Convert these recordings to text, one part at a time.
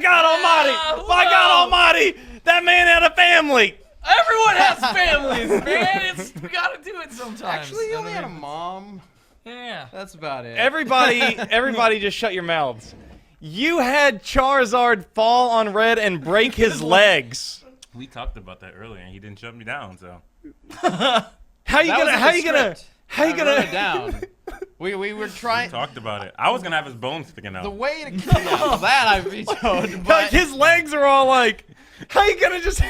God Almighty! My God Almighty! That man had a family. Everyone has families, man. We gotta do it sometimes. Actually, he only had a mom. Yeah. That's about it. Everybody, just shut your mouths. You had Charizard fall on Red and break his legs. We talked about that earlier, and he didn't shut me down. So How you gonna it down? We were trying. we talked about it. I was gonna have his bones sticking out. The way to kill that I vetoed, but Like his legs are all like, how you gonna just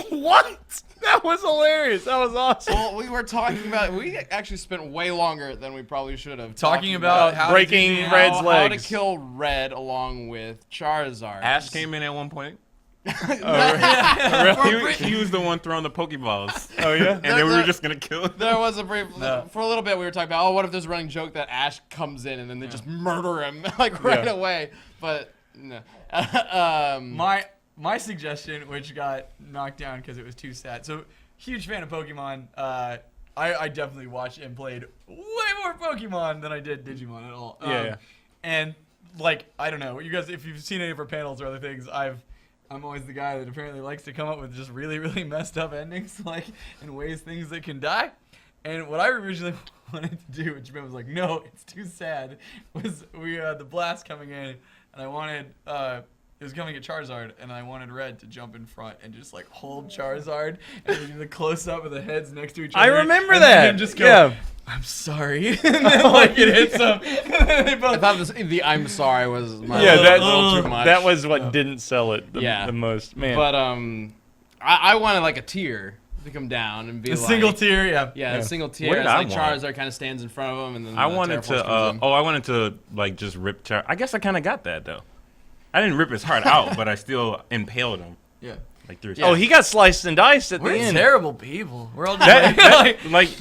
what? That was hilarious. That was awesome. well, we were talking about. We actually spent way longer than we probably should have Talking about how breaking to do- Red's how legs. to kill Red along with Charizard. Ash came in at one point. Really? He was the one throwing the Pokeballs. Oh yeah. And then we were just gonna kill him. There was a brief, for a little bit, we were talking about, what if there's a running joke that Ash comes in and then they just murder him like right away? But no. My suggestion, which got knocked down because it was too sad. So, huge fan of Pokemon. I definitely watched and played way more Pokemon than I did Digimon at all. Yeah. And like, I don't know, you guys, if you've seen any of our panels or other things, I'm always the guy that apparently likes to come up with just really, really messed up endings, like in ways things that can die. And what I originally wanted to do, which Ben was like, no, it's too sad, was we had the blast coming in, and I wanted, it was coming at Charizard, and I wanted Red to jump in front and just like hold Charizard, and we do the close up of the heads next to each other. I remember and that. Then just go, Yeah. I'm sorry, and then like it hits them. And then they both I thought the I'm sorry was my Yeah, little too much. that was what didn't sell it the most, man. But I wanted like a tier to come down and be a like single tier, yeah. Yeah, a single tier. What did It's I like want? Charizard kind of stands in front of him, and then I the wanted Terraforce to. comes in. I wanted to like just rip Char. I guess I kind of got that though. I didn't rip his heart out, but I still impaled him. Yeah. Like through. Oh, he got sliced and diced at We're the end. terrible people. We're all just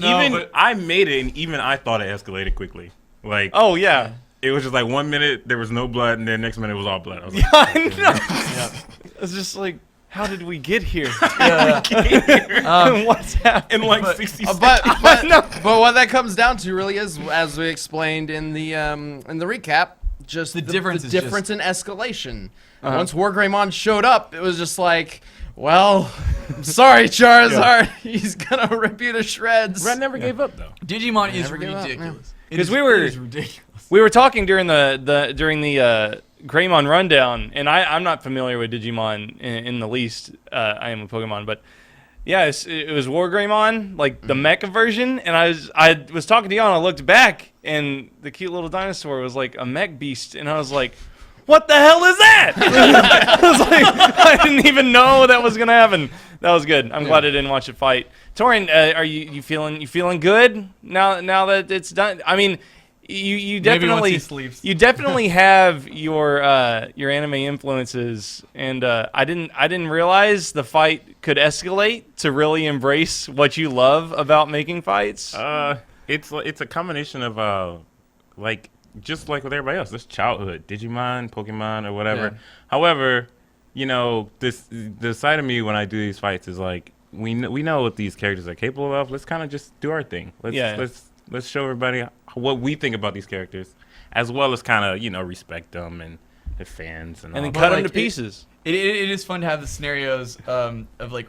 Even but- I made it, and even I thought it escalated quickly. Like, Oh yeah. it was just like 1 minute there was no blood, and then next minute it was all blood. I was like, I know. It's just like, how did we get here? What's happening? in like 60 seconds. But what that comes down to really is, as we explained in the recap, just the difference is difference in escalation. Once Wargreymon showed up, it was just like, well, I'm sorry, Charizard, he's gonna rip you to shreds. Red never gave up though. Digimon is never give up, ridiculous. It 'Cause is- we were- it is ridiculous. We were talking during the Greymon rundown, and I'm not familiar with Digimon in the least. I am with Pokemon, but yeah, it was Wargreymon, like the mecha version, and I was talking to you, and I looked back, and the cute little dinosaur was like a mech beast, and I was like, what the hell is that? I was like, I didn't even know that was gonna happen. That was good. I'm glad I didn't watch it fight. Torin, are you feeling good now that it's done? I mean, you Maybe once definitely he sleeps. you definitely have your anime influences, and I didn't realize the fight could escalate to really embrace what you love about making fights. It's a combination of like just like with everybody else, this childhood, Digimon, Pokemon, or whatever. Yeah. However, you know, the side of me when I do these fights is like we know what these characters are capable of. Let's kind of just do our thing. Let's show everybody what we think about these characters, as well as kind of respect them and the fans and all. then But, cut them like, to pieces. It is fun to have the scenarios of like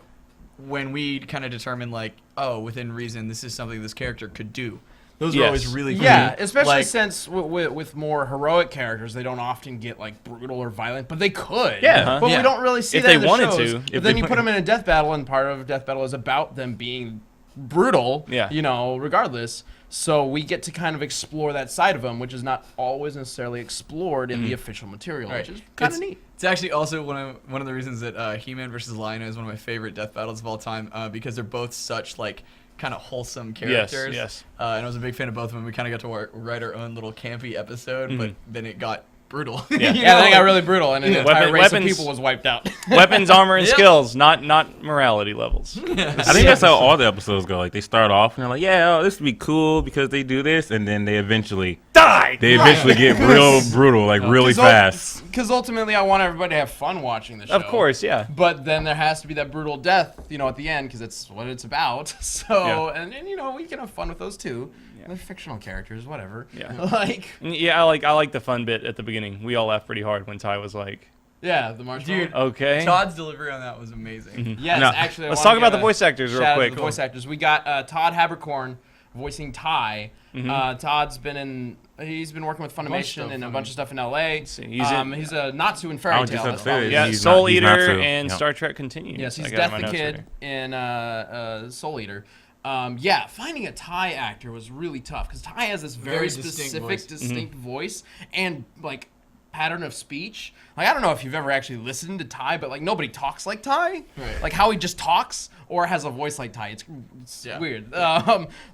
when we kind of determine like, oh, within reason, this is something this character could do. Those are always really fun. Yeah, especially Like- since with more heroic characters, they don't often get like brutal or violent, but they could. Yeah. But Yeah. we don't really see If that they in the wanted shows. to. But If then they you put them in a death battle, and part of death battle is about them being brutal. Yeah. Regardless. So we get to kind of explore that side of them, which is not always necessarily explored in the official material, Right. which is kind It's- of neat. It's actually also one of the reasons that He-Man versus Lion is one of my favorite death battles of all time, because they're both such like kind of wholesome characters. yes. And I was a big fan of both of them. We kind of got to write our own little campy episode, but then it got brutal. Yeah. You Yeah, know, then it got like- really brutal, and an entire race of Weapons- people was wiped out. Weapons, armor, and Yep. skills, not morality levels. I think that's how all the episodes go. Like they start off and they're like, yeah, this would be cool because they do this, and then they eventually Die. get real brutal, like really fast. Because ultimately, I want everybody to have fun watching the show. Of course, yeah. But then there has to be that brutal death, at the end, because it's what it's about. So, and we can have fun with those too. They're fictional characters, whatever. Yeah. Like, Yeah, I like the fun bit at the beginning. We all laughed pretty hard when Ty was like, Yeah, the marshmallow. Dude, Okay. Todd's delivery on that was amazing. Yes, No. actually. Let's talk about the voice actors real Shout out to quick. the voice actors. We got Todd Haberkorn voicing Ty. Todd's he's been working with Funimation and a bunch of stuff in LA. see. He's a Natsu in I Fairy was just Tail. about to say that. Yeah, He's Soul he's not Eater so- and yeah. Star Trek Continues. Yes, he's I got Death my the notes Kid right in Soul Eater. Yeah, finding a Thai actor was really tough because Thai has this very specific, distinct voice and like pattern of speech. Like I don't know if you've ever actually listened to Thai, but like nobody talks like Thai. Right. Like how he just talks or has a voice like Thai. It's Yeah. weird.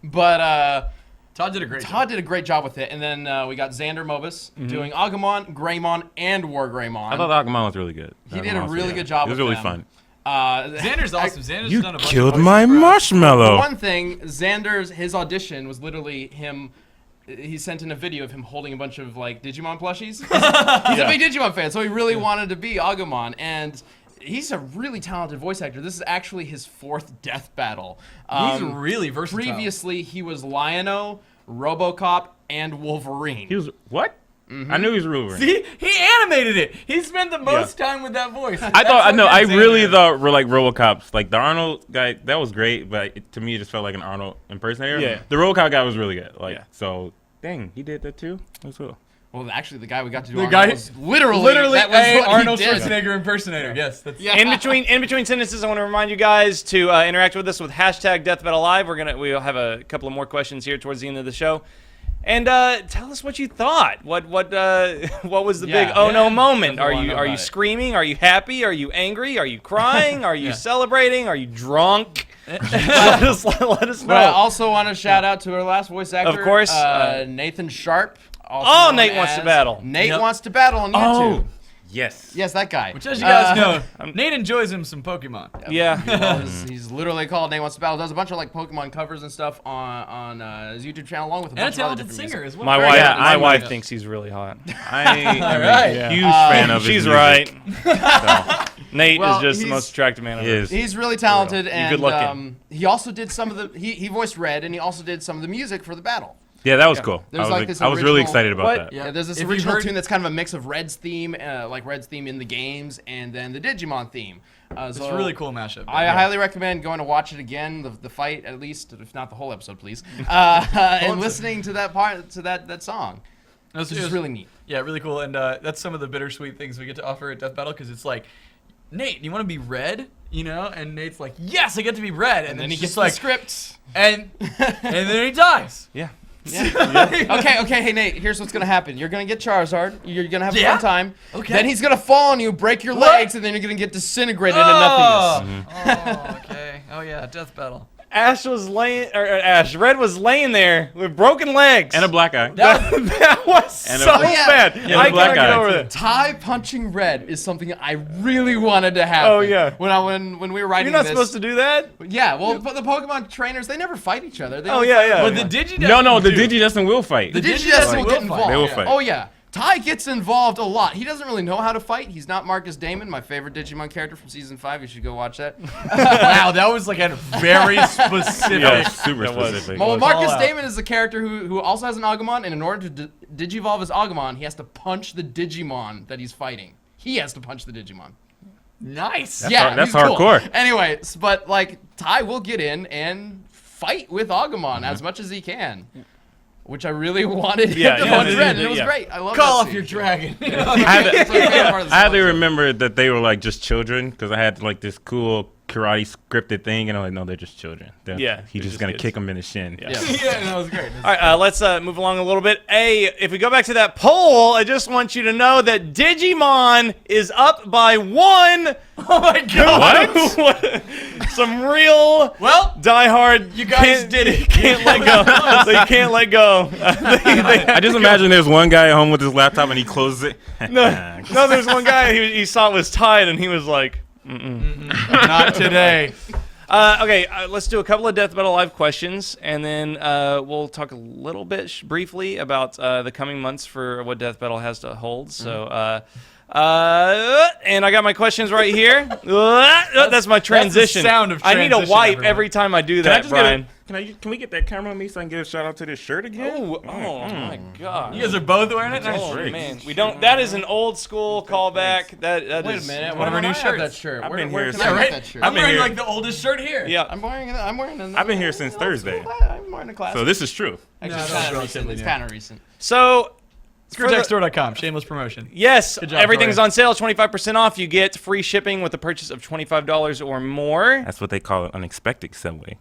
But Todd did a great Todd job. did a great job with it. And then we got Xander Mobus doing Agumon, Greymon, and War Greymon. I thought Agumon was really good. He did a really good job It was with really them. fun. Xander's awesome. Xander's You done a bunch killed of my voices for us. marshmallow. One thing, his audition was literally him. He sent in a video of him holding a bunch of like Digimon plushies. He's a big Digimon fan, so he really wanted to be Agumon, and he's a really talented voice actor. This is actually his 4th death battle. He's really versatile. Previously, he was Lion-O, RoboCop, and Wolverine. He was what? I knew he was Wolverine. See, he animated it. He spent the most time with that voice. I thought I know. I really thought we're like RoboCops. Like the Arnold guy, that was great, but to me, it just felt like an Arnold impersonator. Yeah. The RoboCop guy was really good. Like Yeah. so, dang, he did that too. That's cool. Well, actually, the guy we got to do The Arnold guy- was literally that was a what Arnold he did. Schwarzenegger impersonator. Yes, that's Yeah. In between sentences, I want to remind you guys to interact with us with hashtag Death Battle Live. We'll have a couple of more questions here towards the end of the show, and tell us what you thought. What was the big oh no moment? Are Definitely wanna know you about it. screaming? Are you happy? Are you angry? Are you crying? Are you celebrating? Are you drunk? let us know. But I also want to shout out to our last voice actor, Of course, Nathan Sharp. also Oh, known Nate Wants to as Battle. Nate Yep. Wants to Battle on YouTube. Yes. Yes, that guy. Which, as you guys know, Nate enjoys him some Pokemon. Yeah. Well, he's literally called Nate Wants to Battle. Does a bunch of like Pokemon covers and stuff on his YouTube channel, along with a And a bunch of other talented different singer music. as well. My Very wife, talented. my I'm wife like- thinks he's really hot. I am right. a huge fan of his She's music. right. Nate Well, is just the he's- most attractive man I've He ever is. He's really talented, You and good looking. he also did some of the he voiced Red, and he also did some of the music for the battle. Yeah, that was cool. There's like this I was really original- excited about What? that. Yeah, there's this If you've original heard- tune that's kind of a mix of Red's theme, like Red's theme in the games, and then the Digimon theme. It's a really cool mashup. I highly recommend going to watch it again, the fight at least, if not the whole episode, please, and listening to that part, to that song. It's just really neat. Yeah, really cool. And that's some of the bittersweet things we get to offer at Death Battle, because it's like, Nate, you want to be Red? You know? And Nate's like, yes, I get to be Red. And And then it's he gets just like, the script. and then he dies. Yeah. Okay, hey Nate, here's what's gonna happen. You're gonna get Charizard. You're gonna have a Yeah? fun time. Okay. Then he's gonna fall on you, break your What? legs, and then you're gonna get disintegrated into nothingness. Oh, okay. Oh yeah, Death Battle. Red was laying there with broken legs. And a black eye. that was And a- so Oh, yeah. bad. And a I black cannot get eye. over that. Ty punching Red is something I really wanted to happen. Oh, yeah. When we were writing You're not this. supposed to do that. Yeah, well, but the Pokemon trainers, they never fight each other. They Oh, only yeah, fight yeah. one But the another. Digidestin No, the do. Digidestin will fight. The Digidestin Digidestin will will get fight. involved. They will fight. Oh yeah. Ty gets involved a lot. He doesn't really know how to fight. He's not Marcus Damon, my favorite Digimon character from season 5. You should go watch that. Wow, that was like a very specific. Yeah, super That was- specific. Well, Call Marcus out. Damon is the character who also has an Agumon, and in order to digivolve his Agumon, he has to punch the Digimon that he's fighting. He has to punch the Digimon. Nice. That's he's cool. hardcore. Anyway, but like Ty will get in and fight with Agumon as much as he can, which I really wanted him to punch Red, and it was great. I love Call that off scene. your dragon. I had to, It's my favorite part of the I had to song. remember that they were like just children because I had like this cool karate scripted thing, and I'm like, no, they're just children. Yeah, He's they're just just gonna kids. kick him in the shin. Yeah. Yeah, that was great. All right, let's move along a little bit. Hey, if we go back to that poll, I just want you to know that Digimon is up by 1. Oh my god. What? Some real Well, diehard. you guys did it. Can't let go. They can't let go. I just imagine there's one guy at home with his laptop and he closes it. No, there's one guy. He saw it was tied, and he was like, not today. okay, let's do a couple of Death Battle Live questions, and then we'll talk a little bit briefly about the coming months for what Death Battle has to hold. So, and I got my questions right here. That's my transition. sound of I need a transition, wipe everyone. every time I do Can I that, just Brian. Can we get that camera on me so I can give a shout out to this shirt again? Oh my God! You guys are both wearing it. Nice. Oh man, we don't. That is an old school callback. That Wait a is minute. one of our new I have that shirts. shirt. I've Where, been where here can since- I Yeah, get right. that shirt? I'm wearing here. like the oldest shirt here. Yeah. I'm wearing it. I've been here since Thursday. I'm wearing a classic. So this is true. Actually, No, it's that was kind of recent. relatively It's new. kind of recent. So. for the- ScrewAttackStore.com. Shameless promotion. Yes, Good job, everything's Torian. on sale. 25% off. You get free shipping with a purchase of $25 or more. That's what they call an unexpected subway.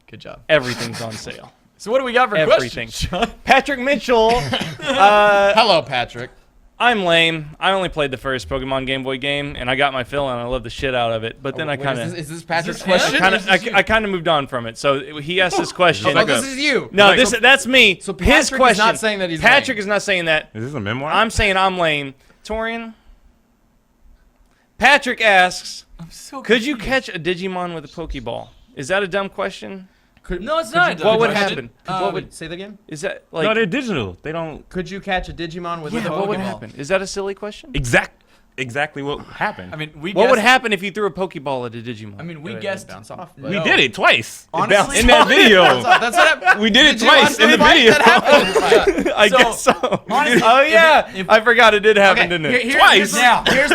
Good job. Everything's on sale. So what do we got for Everything. questions, Sean? Patrick Mitchell. Hello, Patrick. I'm lame. I only played the first Pokemon Game Boy game, and I got my fill, and I love the shit out of it. But then I Wait, kind is of, this Patrick's him? question? I kind of moved on from it. So he asked this question. Oh, this is you. No, Like, that's me. So His Patrick is question. not saying that he's Patrick lame. is not saying that. Is this a memoir? I'm saying I'm lame. Torian. Patrick asks, I'm so could you confused. catch a Digimon with a Pokeball? Is that a dumb question? No, it's not. What would Could you catch happen? it? What would? Say that again? Is that no, like? they're digital. They don't Could you catch a Digimon with a Yeah, what would Pokeball? happen? Is that a silly question? exactly what happened. I mean, we What would guessed- happen if you threw a Pokeball at a Digimon? I mean, we It would guessed. bounce off. we did it twice. Honestly- in that video. That's what happened. We did it Did you twice in the honestly video. like that happened? I So, guess so. honestly, oh yeah, if- I forgot it did happen, Okay, didn't it? Twice.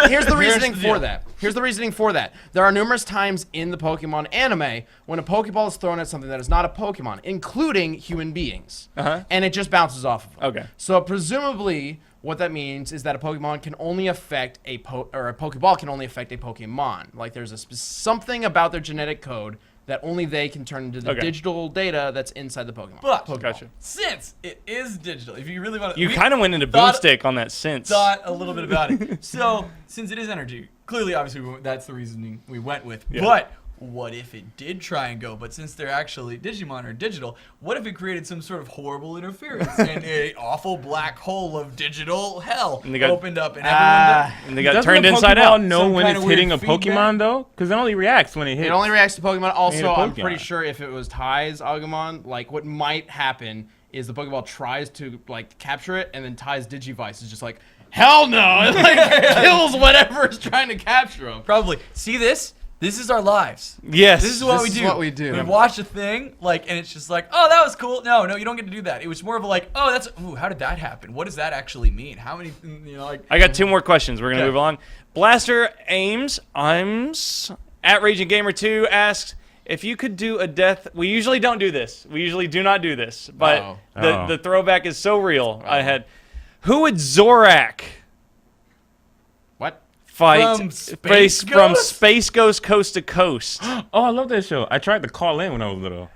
Here's the reasoning the for deal. that. Here's the reasoning for that. There are numerous times in the Pokemon anime when a Pokeball is thrown at something that is not a Pokemon, including human beings, and it just bounces off of them. Okay. So presumably, what that means is that a Pokemon can only affect a Pokeball can only affect a Pokemon. Like there's something about their genetic code that only they can turn into the Okay. digital data that's inside the Pokemon. But Pokeball. Gotcha. since it is digital, if you really want to, You kind of went into thought- boomstick on that sense. thought a little bit about it. So, since it is energy, clearly, obviously, that's the reasoning we went with. Yeah. But what if it did try and go? But since they're actually Digimon or digital, what if it created some sort of horrible interference and a awful black hole of digital hell And they got- opened up and everyone? And they got Doesn't turned the inside Pokeball out. know Some when kinda it's weird hitting a feedback? Pokemon though? Because it only reacts when it hits. It only reacts to Pokemon. Also, I'm Pokemon. pretty sure if it was Ty's Agumon, like what might happen is the Pokeball tries to like capture it, and then Ty's Digivice is just like, hell no, and like kills whatever is trying to capture him. Probably. See this? This is our lives. Yes. This is what This we is do. what we do. We watch a thing, like, and it's just like, oh, that was cool. No, you don't get to do that. It was more of a like, oh, ooh, how did that happen? What does that actually mean? How many, like. I got two more questions. We're gonna Okay. move on. Blaster Ames at Raging Gamer 2 asks if you could do a death. We usually don't do this. We usually do not do this. But Uh-oh. the throwback is so real. I had. Who would Zorak What? fight From Space from Ghost? Space Ghost Coast to Coast? Oh, I love that show. I tried to call in when I was little.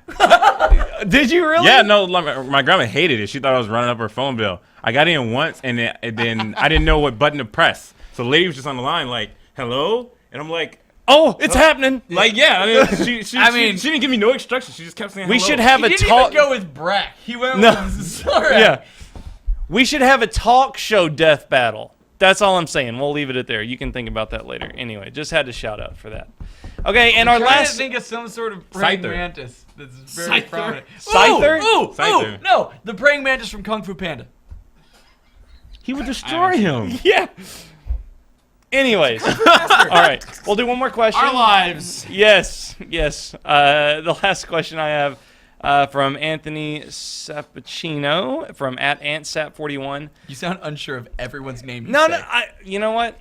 Did you really? Yeah, no, like, my grandma hated it. She thought I was running up her phone bill. I got in once, and then I didn't know what button to press. So the lady was just on the line, like, hello? And I'm like, Oh, it's happening. like, yeah. I mean, she didn't give me no instructions. She just kept saying We hello. should have He a didn't talk. even go with Brack. He went No. with Zorak. Yeah. We should have a talk show death battle. That's all I'm saying. We'll leave it at there. You can think about that later. Anyway, just had to shout out for that. Okay, and our I'm trying to last. think of some sort of praying Scyther. mantis that's very Scyther? prominent. Scyther? Ooh, Scyther. no, the praying mantis from Kung Fu Panda. He would destroy him. Yeah. Anyways, all right. We'll do one more question. Our lives. Yes, yes. The last question I have from Anthony Sapacino from @AntSap41. You sound unsure of everyone's name. No. You know what?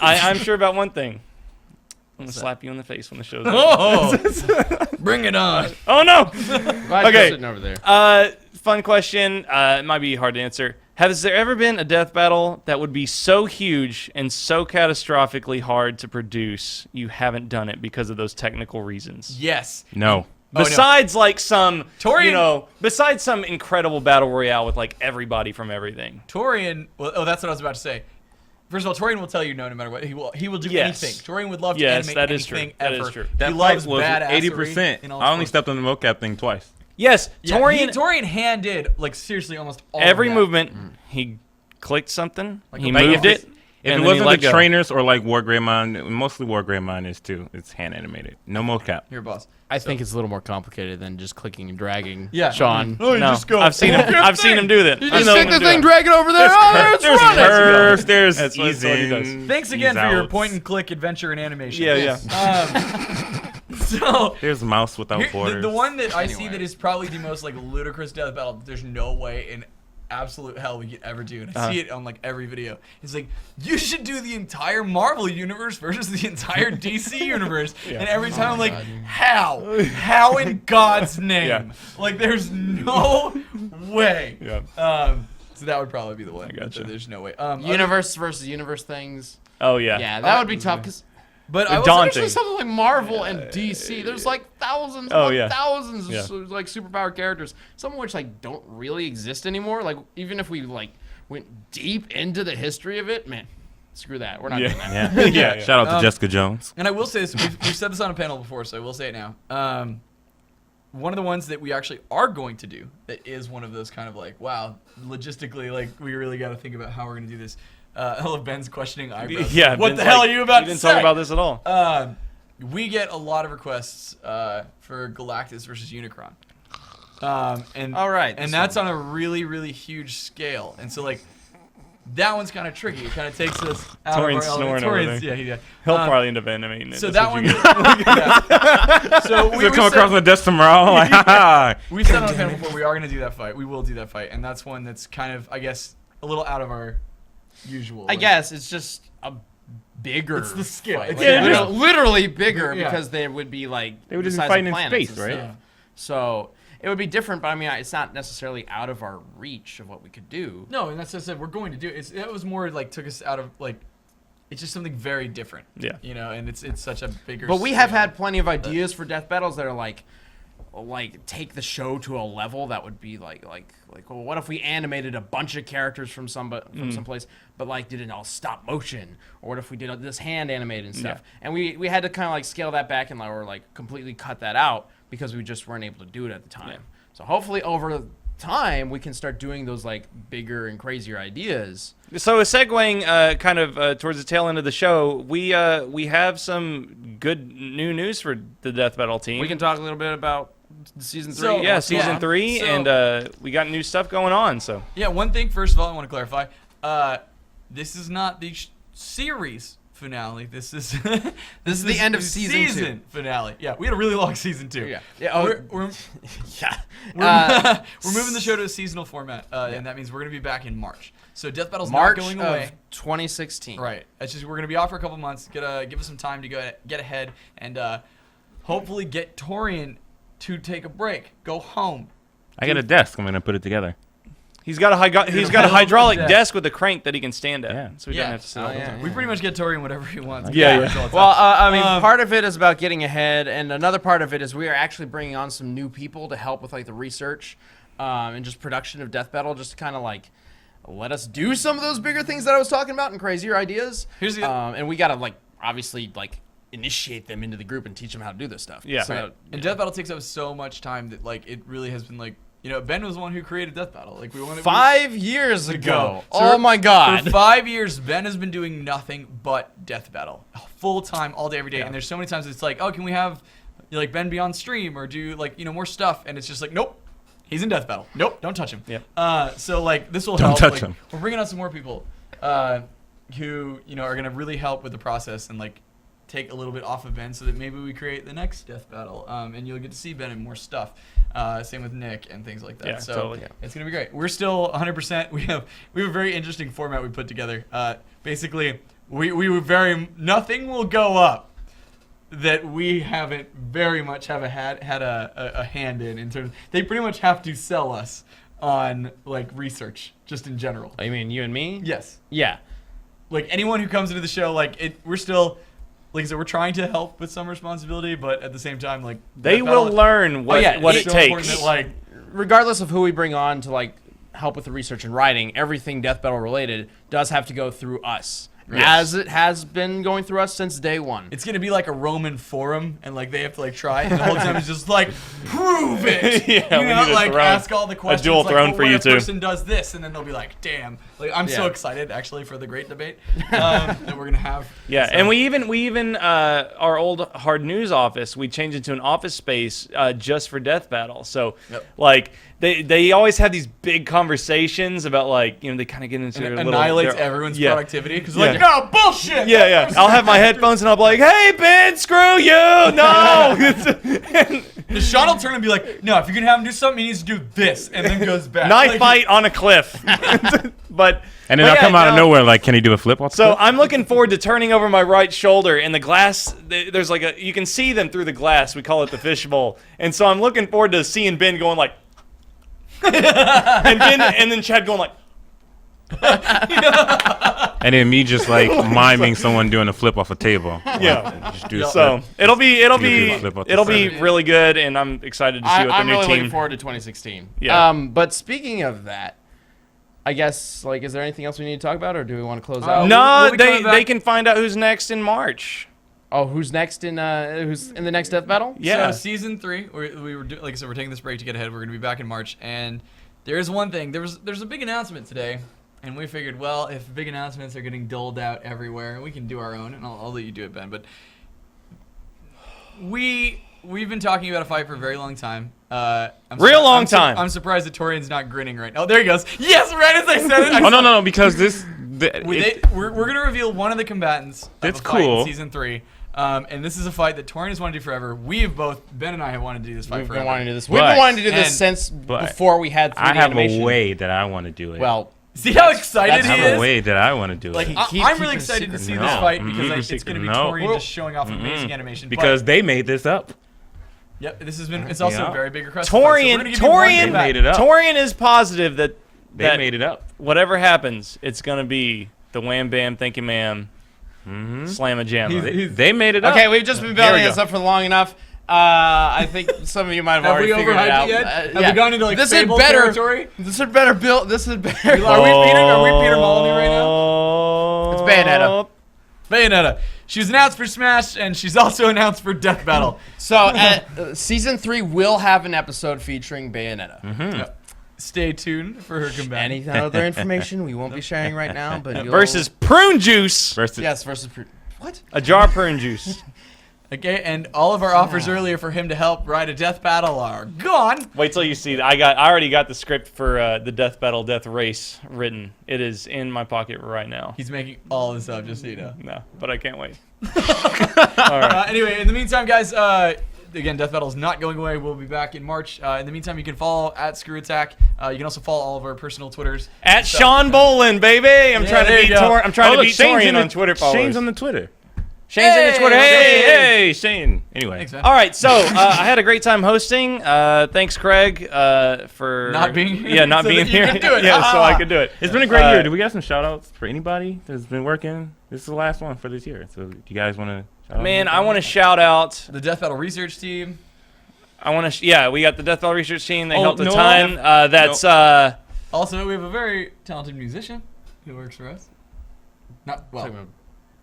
I'm sure about one thing. I'm gonna slap you in the face when the show's over. Oh, bring it on. Oh no. Glad Okay. you're sitting over there. Fun question. It might be hard to answer. Has there ever been a death battle that would be so huge and so catastrophically hard to produce you haven't done it because of those technical reasons? Yes. No. no. Besides like some, Torian- besides some incredible battle royale with like everybody from everything. Torian. Well, that's what I was about to say. First of all, Torian will tell you no matter what. He will do Yes. anything. Torian would love to Yes, animate that is true. anything That ever. is true. That he fight loves was badassery 80%. in all I only forms. stepped on the mocap thing twice. Yes, Yeah, Torian. Torian hand did like seriously almost all Every of that. movement, he clicked something. Like He a moved bike. it. If and it then he wasn't let the go. trainers or like War Greymon, mostly War Greymon is too. It's hand animated. No mocap. Here, boss. I think it's a little more complicated than just clicking and dragging. Yeah. Sean. Oh, you No, just go. I've seen him. I've seen him do that. You I've just seen stick him the do thing, it. drag it over there. Oh, it's There's running. curves. There's That's what he does. easing. Thanks again ease for your outs. point and click adventure and animation. Yeah, yeah. So There's Mouse Without Borders. the one that I see Anyway. that is probably the most like ludicrous death battle that there's no way in absolute hell we could ever do, and I see it on like every video. It's like, you should do the entire Marvel universe versus the entire DC universe, and every time I'm like, how in God's name? Yeah. Like, there's no way. Yeah. So that would probably be the one. I gotcha. There's no way. Universe versus universe things. Oh yeah. Yeah, that would be tough because But I was daunting. especially something like Marvel and DC. There's like thousands, Oh, yeah. thousands of Yeah. like superpower characters. Some of which like don't really exist anymore. Like even if we like went deep into the history of it, man, screw that. We're not doing that. Yeah. Yeah. Shout out to Jessica Jones. And I will say this, we've said this on a panel before, so I will say it now. One of the ones that we actually are going to do that is one of those kind of like, wow, logistically, like, we really got to think about how we're going to do this. I love Ben's questioning eyebrows. Yeah. What Ben's the hell like, are you about You to didn't say? talk about this at all. We get a lot of requests for Galactus versus Unicron. And All right, and this that's on a really, really huge scale. And so, like, that one's kind of tricky. It kind of takes us out Torian's of our snoring element. over Torian's- there. Yeah. He'll probably end up animating it. So That's that what one. you got. Yeah. So We'll come across the desk tomorrow. Like, we said on the panel before we are going to do that fight. We will do that fight, and that's one that's kind of, I guess, a little out of our usual. I guess it's just a bigger. It's the scale. fight. It's Like, yeah, literally bigger Yeah. because they would be like They would the just be size of fighting in planets space, and right? stuff. So it would be different, but I mean, it's not necessarily out of our reach of what we could do. No, and that's what I said. We're going to do it. It was more like took us out of like. It's just something very different. Yeah. You know, and it's such a bigger. But we have scale. had plenty of ideas for death battles that are like take the show to a level that would be like well, what if we animated a bunch of characters from someplace, but like did it all stop motion, or what if we did this hand animated and stuff, and we had to kind of like scale that back and or like completely cut that out because we just weren't able to do it at the time. Yeah. So hopefully over time we can start doing those like bigger and crazier ideas. So segueing kind of towards the tail end of the show, we have some good new news for the Death Battle team. We can talk a little bit about season 3. So- yeah, season Yeah. 3, So- and we got new stuff going on. So Yeah, one thing first of all I want to clarify. This is not the series finale. This is this is the end of season 2. finale. Yeah, we had a really long season 2. Yeah. Yeah. Oh, We're yeah. we're moving the show to a seasonal format, and that means we're gonna be back in March. So Death Battle's March not going of away. 2016. Right. It's just we're gonna be off for a couple months. Give us some time to get ahead and hopefully get Torian to take a break, go home. I got a desk. I'm gonna put it together. he's got a hydraulic desk with a crank that he can stand at, Yeah. so he Yeah. doesn't have to sit all the yeah. time. We pretty much get Torian whatever he wants. Yeah, That's all it's Well, up. I mean, part of it is about getting ahead, and another part of it is we are actually bringing on some new people to help with like the research and just production of Death Battle, just to kind of like let us do some of those bigger things that I was talking about and crazier ideas. Here's the- and we gotta like obviously like initiate them into the group and teach them how to do this stuff. Yeah. So, Right. And Death Battle takes up so much time that like it really has been like, you know, Ben was the one who created Death Battle. Like we wanted 5 years ago. So Oh my God. For 5 years, Ben has been doing nothing but Death Battle, full time, all day, every day. Yeah. And there's so many times it's like, oh, can we have like Ben be on stream or do like more stuff? And it's just like, nope, he's in Death Battle. Nope, don't touch him. Yeah. So like this will Don't help. touch Like, him. We're bringing on some more people who are gonna really help with the process and like take a little bit off of Ben so that maybe we create the next Death Battle. And you'll get to see Ben in more stuff. Same with Nick and things like that. Yeah, so totally. it's gonna be great. We're still 100%. We have a very interesting format we put together. Basically, nothing will go up that we haven't very much had a hand in terms. They pretty much have to sell us on like research just in general. You mean you and me? Yes. Yeah. Like anyone who comes into the show, we're still. Like I said, we're trying to help with some responsibility, but at the same time, like They Death will Battle- learn what yeah, it so important takes. that, like, Regardless of who we bring on to like help with the research and writing, everything Death Battle related does have to go through us, as it has been going through us since day one. it's gonna be like a Roman forum, and like they have to like try, and the whole time it's just like prove it. Yeah, you we know, need a like throne. ask all the questions. dual like, throne well, for what you if two. person does this, and then they'll be like, damn. Like I'm so Yeah. excited actually for the great debate that we're gonna have. Yeah, So- and we even our old hard news office, we changed into an office space just for Death Battle. So Yep. like they always have these big conversations about like they kind of get into and their it little, annihilates their- everyone's yeah. productivity because like like, no, bullshit. Yeah. I'll have my headphones and I'll be like, hey, Ben, screw you. No. And Sean will turn and be like, no, if you're going to have him do something, he needs to do this. And then goes back. Knife Like, fight on a cliff. But And then I'll come out of nowhere like, can he do a flip off the So cliff? I'm looking forward to turning over my right shoulder, and the glass, there's like you can see them through the glass. We call it the fishbowl. And so I'm looking forward to seeing Ben going like, and then Chad going like, And then me just like miming someone doing a flip off a table. yeah. Just do a So flip. it'll be flip off the really good, and I'm excited to see what the I'm new really team. looking forward to 2016. Yeah. But speaking of that, I guess like, is there anything else we need to talk about, or do we want to close out? No, We'll be coming they back. can find out who's next in March. Oh, who's next in who's in the next death battle? Yeah. So season 3, we were like I said, we're taking this break to get ahead. We're going to be back in March, and there's one thing. There's a big announcement today, and we figured, well, if big announcements are getting doled out everywhere, we can do our own, and I'll let you do it, Ben. But we've been talking about a fight for a very long time. Long time. I'm surprised that Torian's not grinning right now. Oh, there he goes. Yes, right as I said it. Oh no, because this. We're going to reveal one of the combatants of That's a fight cool. in season 3. And this is a fight that Torian has wanted to do forever. Ben and I have wanted to do this fight We've forever. been wanting to do this. We've been wanting to do this And- since but before we had 3D I have animation. a way that I want to do it. Well, See how excited that's- I he have a is? way that I want to do Like, it. I'm really excited to see No. this fight Mm-mm. because it's going to be No. Torian just showing off amazing animation. Because they made this up. Yep, this has been. It's also Yeah. a very big request. So we're gonna give you one Torian combat. made it up. Torian is positive that They made it up. whatever happens, it's gonna be the wham bam, thank you ma'am, slam a jam. They made it up. okay, we've just been Here building we this go. up for long enough. I think some of you might have Have already we figured it overhyped out. it yet? Have yeah. we gone into like this is Fable better territory? This is better built. This is better. Are we Peter Molyneux right now? It's Bayonetta. Bayonetta. She was announced for Smash, and she's also announced for Death Battle. So, season 3 will have an episode featuring Bayonetta. Yep. Stay tuned for her combat. Any other information we won't be sharing right now, but you'll... Versus prune juice. Versus, Yes, versus... What? A jar of prune juice. Okay, and all of our offers earlier for him to help ride a death battle are gone. Wait till you see. I already got the script for the death battle, death race written. It is in my pocket right now. He's making all this up, just so you know. No, but I can't wait. All right. Anyway, in the meantime, guys, again, Death Battle is not going away. We'll be back in March. In the meantime, you can follow at ScrewAttack. You can also follow all of our personal Twitters. At Sean Bolin, baby. I'm trying to there beat you go. I'm trying to beat Shane's Torian in the- on Twitter followers. Shane's on the Twitter. Shane's in the Twitter. Hey, Hey, Shane. Anyway. Thanks, man. All right, so I had a great time hosting. Thanks, Craig, for Not being here. Yeah, not So being that you here. could do it. Yeah, so I could do it. It's been a great Uh, year. Do we got some shout outs for anybody that's been working? This is the last one for this year. So do you guys want to shout out? Man, I want to shout out. The Death Battle research team. I want to. Yeah, we got the Death Battle research team. They Oh, helped a no. ton. That's Also, we have a very talented musician who works for us. Not well. Talking about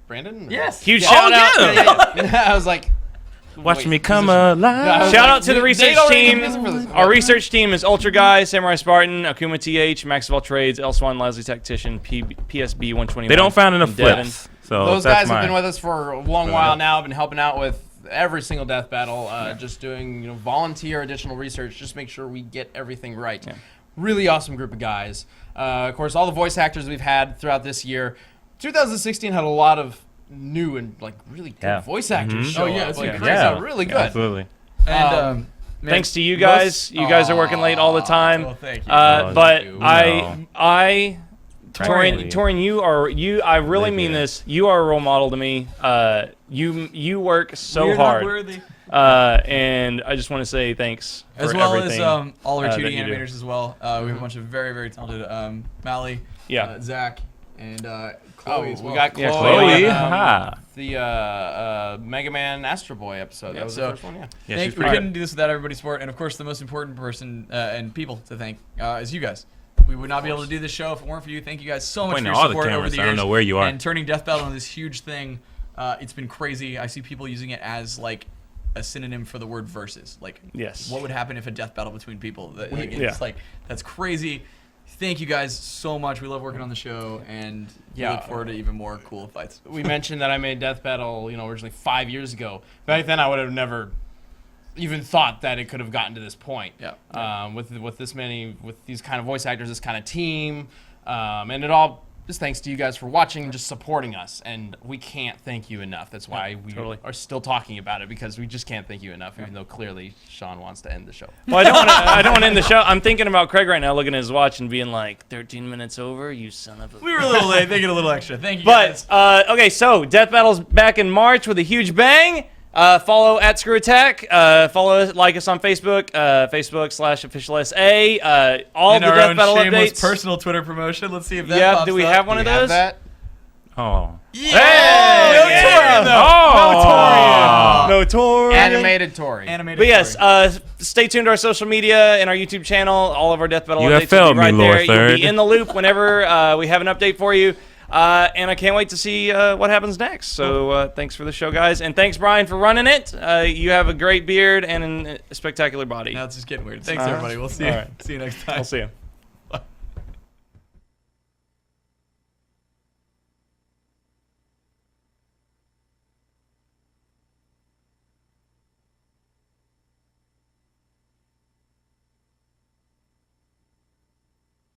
Brandon? Yes. huge Yeah. shout Oh, out. I was like... Watch wait, me come musician. alive. Shout out to the They research don't really team. get music for this. Our research team is Ultra Guy, Samurai Spartan, Akuma TH, Max of All Trades, El Swan, Leslie Tactician, PSB 121. They don't find enough and Devin. flips. So Those that's guys have mine. been with us for a long while now. Been helping out with every single death battle, just doing volunteer additional research, just make sure we get everything right. Yeah. Really awesome group of guys. Of course, all the voice actors we've had throughout this year. 2016 had a lot of new and really good Yeah. voice actors. Mhm. Show Oh, yeah, up. it's Like, been crazy. Yeah. Really good. Absolutely. And Um, man, Thanks to you guys. You guys are working late all the time. Well, thank you. But you. I, Primarily. Torian, I really mean this. You are a role model to me. You work so We're not hard. worthy. And I just want to say thanks As for well everything. as all our that 2D you do. animators as well. We have a bunch of very, very talented Mally, Yeah. Zach, and Oh, Chloe as well. we got Chloe. Yeah, Chloe. on, Haha. the Mega Man Astro Boy episode. Yeah, That was so- the first one, yeah. Yeah, Thank, she's we pretty couldn't do this without everybody's support, and of course, the most important person and people to thank is you guys. We would not be able to do this show if it weren't for you. Thank you guys so much Pointing for at your all the support over cameras, the I years. don't know where you are. And turning Death Battle into this huge thing. It's been crazy. I see people using it as like a synonym for the word versus. Like, Yes. what would happen if a death battle between people? Like, it's Yeah. like that's crazy. Thank you guys so much. We love working on the show, and we Yeah. look forward to even more cool fights. We mentioned that I made Death Battle, originally 5 years ago. Back then, I would have never even thought that it could have gotten to this point. Yeah. With these kind of voice actors, this kind of team, and it all just thanks to you guys for watching and just supporting us. And we can't thank you enough. That's why we are still talking about it, because we just can't thank you enough, even though clearly Sean wants to end the show. Well, I don't want to end the show. I'm thinking about Craig right now, looking at his watch and being like, 13 minutes over, you son of a... We were a little late. They get a little extra. Thank you, guys. But, okay, so Death Battle's back in March with a huge bang. Follow at ScrewAttack. Follow, like us on Facebook, Facebook/officialSA. All and the our Death own Battle shameless updates. personal Twitter promotion. Let's see if that Yeah, pops do we up. have one of those? That? Oh. Yeah! Yeah! No Torian, though. Animated Tori. Animated But yes, Torian. stay tuned to our social media and our YouTube channel. All of our Death Battle You have updates will failed be right me, Lord there. Third. You'll be in the loop whenever we have an update for you. And I can't wait to see what happens next. So thanks for the show, guys. And thanks, Brian, for running it. You have a great beard and a spectacular body. Now it's just getting weird. Thanks, everybody. We'll see you. All right. See you next time. I'll see you.